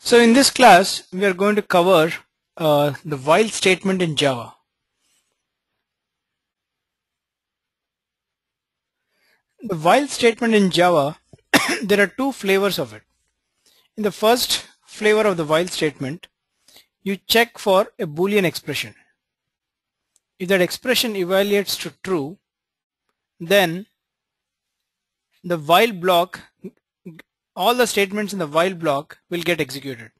So in this class, we are going to cover the while statement in Java. The while statement in Java, there are two flavors of it. In the first flavor of the while statement, you check for a Boolean expression. If that expression evaluates to true, then the while block, all the statements in the while block will get executed.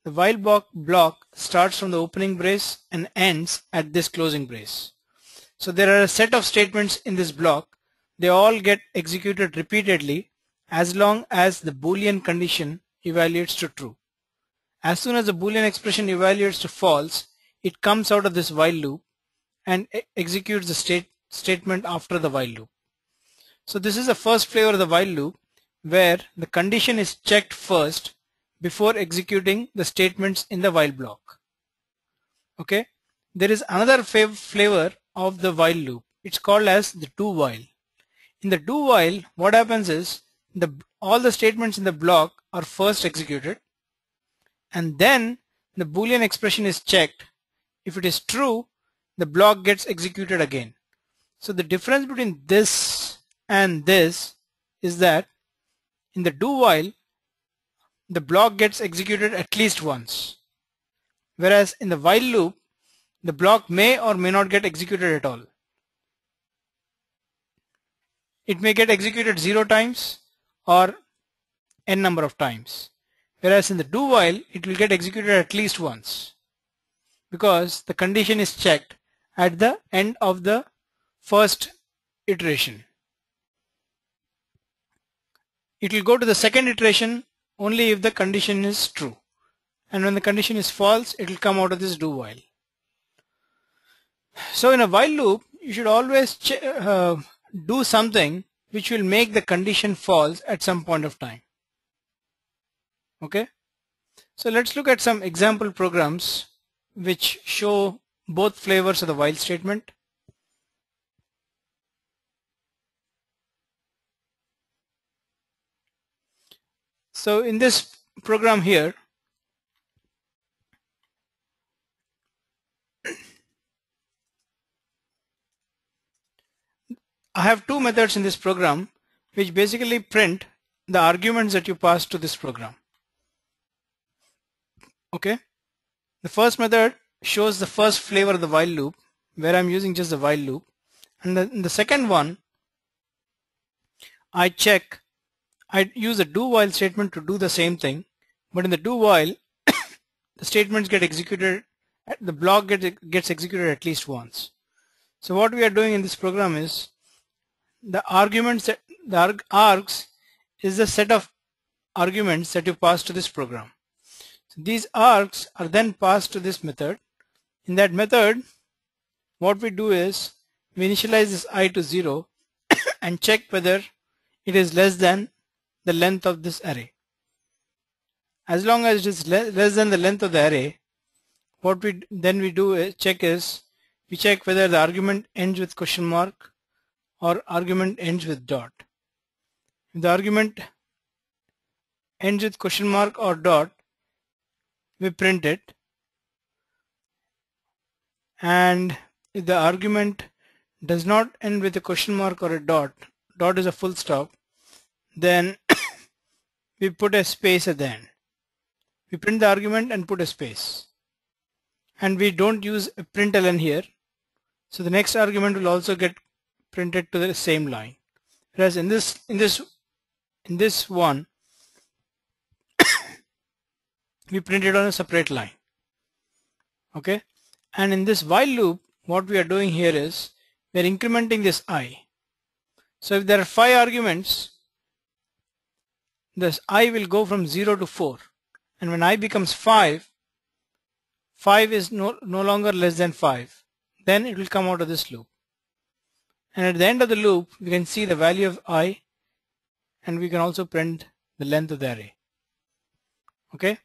The while block starts from the opening brace and ends at this closing brace. So there are a set of statements in this block. They all get executed repeatedly as long as the Boolean condition evaluates to true. As soon as the Boolean expression evaluates to false, it comes out of this while loop and executes the statement after the while loop. So this is the first flavor of the while loop, where the condition is checked first before executing the statements in the while block. Okay, there is another flavor of the while loop. It's called as the do while. In the do while, what happens is all the statements in the block are first executed, and then the Boolean expression is checked. If it is true, the block gets executed again. So the difference between this and this is that in the do while, the block gets executed at least once, whereas in the while loop, the block may or may not get executed at all. It may get executed 0 times or n number of times, whereas in the do while, it will get executed at least once, because the condition is checked at the end of the first iteration. It will go to the second iteration only if the condition is true, and when the condition is false, it will come out of this do while. So in a while loop, you should always do something which will make the condition false at some point of time. Okay, so let's look at some example programs which show both flavors of the while statement. So in this program here, I have two methods in this program which basically print the arguments that you pass to this program. Okay, the first method shows the first flavor of the while loop, where I'm using just the while loop, and in the second one, I use a do while statement to do the same thing, but in the do while, the statements get executed, the block gets executed at least once. So what we are doing in this program is, the arguments, the args is the set of arguments that you pass to this program. So these args are then passed to this method. In that method, what we do is we initialize this I to 0 and check whether it is less than the length of this array. As long as it is less than the length of the array, what we check whether the argument ends with question mark or argument ends with dot. If the argument ends with question mark or dot, we print it, and if the argument does not end with a question mark or a dot is a full stop, then we put a space at the end. We print the argument and put a space, and we don't use a println here, so the next argument will also get printed to the same line, whereas in this one we print it on a separate line. Okay, and in this while loop, what we are doing here is we are incrementing this I. So if there are 5 arguments, this I will go from 0 to 4, and when I becomes 5 is no longer less than 5, then it will come out of this loop. And at the end of the loop, we can see the value of I, and we can also print the length of the array. Okay,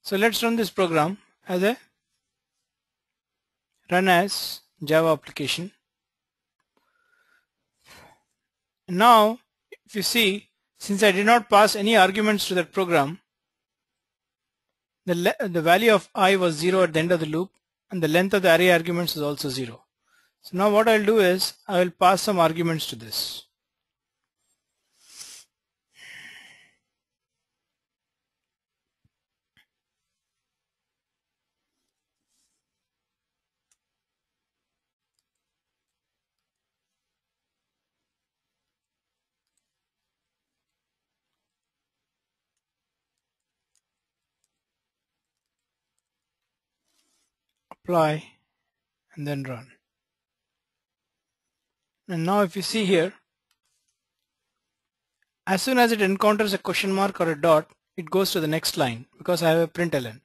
so let's run this program as Java application. And now, if you see, since I did not pass any arguments to that program, The value of I was 0 at the end of the loop, and the length of the array arguments is also 0. So now what I'll do is I will pass some arguments to this. Apply and then run. And now if you see here, as soon as it encounters a question mark or a dot, it goes to the next line because I have a println.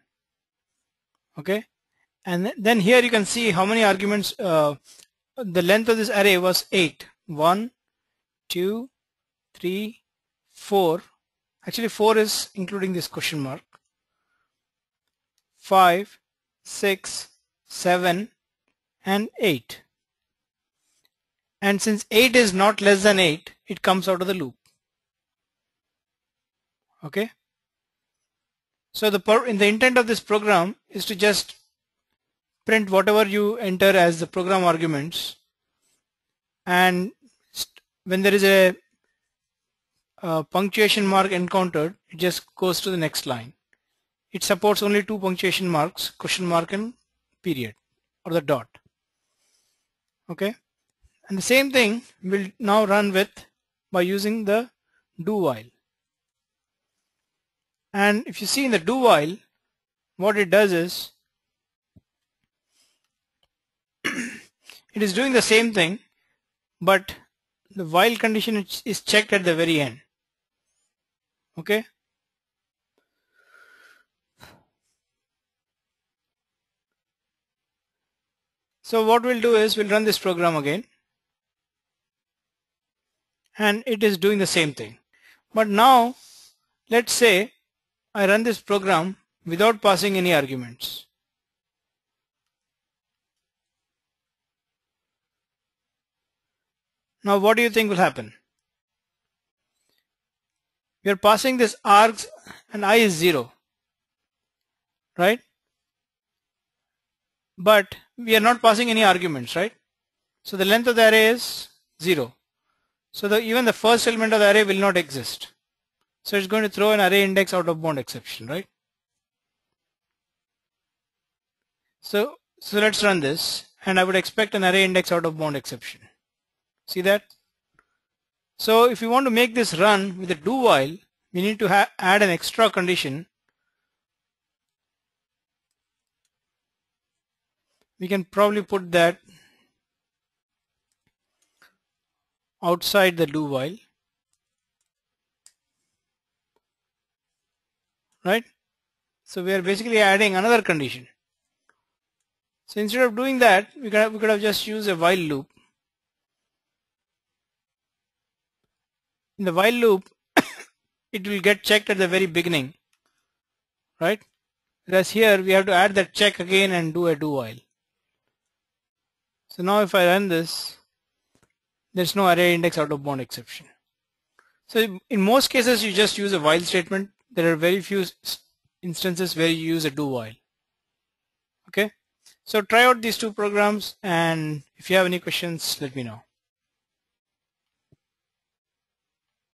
Okay, and then here you can see how many arguments. The length of this array was 8. 1, 2, 3, 4. Actually 4 is including this question mark. 5, 6, 7 and 8. And since 8 is not less than 8, it comes out of the loop. Okay. So the intent of this program is to just print whatever you enter as the program arguments, and when there is a punctuation mark encountered, it just goes to the next line. It supports only 2 punctuation marks, question mark and period or the dot. Okay, and the same thing will now run with by using the do while. And if you see in the do while, what it does is it is doing the same thing, but the while condition is checked at the very end. Okay. So what we'll do is we'll run this program again, and it is doing the same thing. But now let's say I run this program without passing any arguments. Now what do you think will happen? We are passing this args and I is 0, right? But we are not passing any arguments, right? So the length of the array is 0. So even the first element of the array will not exist. So it's going to throw an array index out of bound exception, right? So let's run this, and I would expect an array index out of bound exception. See that? So if you want to make this run with a do while, we need to add an extra condition. We can probably put that outside the do while, right? So we are basically adding another condition. So instead of doing that, we could have just used a while loop. In the while loop, it will get checked at the very beginning, right? Whereas here we have to add that check again and do a do while. So now if I run this, there's no array index out of bound exception. So in most cases you just use a while statement. There are very few instances where you use a do while. Okay, so try out these 2 programs, and if you have any questions, let me know.